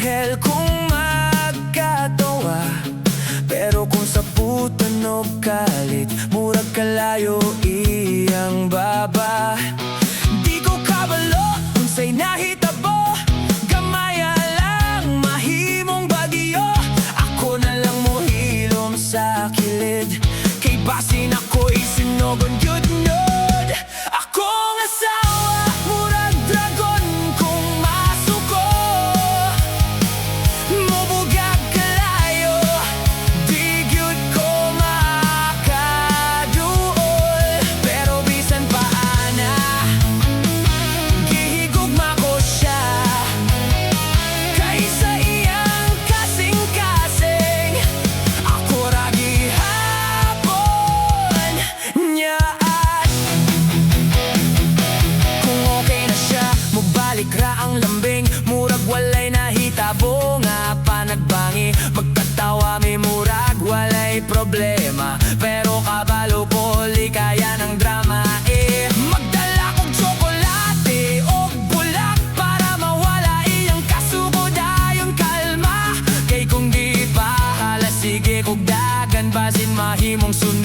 anghel kung magkatawa. Pero kung sa putan o kalit, murag kalayo iyang baba. Di ko kabalo kung sa'y nahitabo, gamaya lang mahimong bagyo. Ako na lang mohilom sa kilid, kay basin ako'y sinugon yun nod. Akong asawa, murag dragon kung masuko. Mubugag kalayo, di gyud ko makaduol. Pero bisan pa ana, gihigugma ko siya, kaysa iyang kasing-kasing. Ako ra gihapon niya. At kung okay na siya, mubalik ra ang lambing. Murag walay nahitabo nga pa nagbangi. Magkatawa mi murag walay problema, pero kabalo ko likaya ng drama. Magdala kong tsokolate o bulak para mawala iyang kasuko dayon kalma. Kay kung di pa hala, sige kog dagan basin mahimong sunod.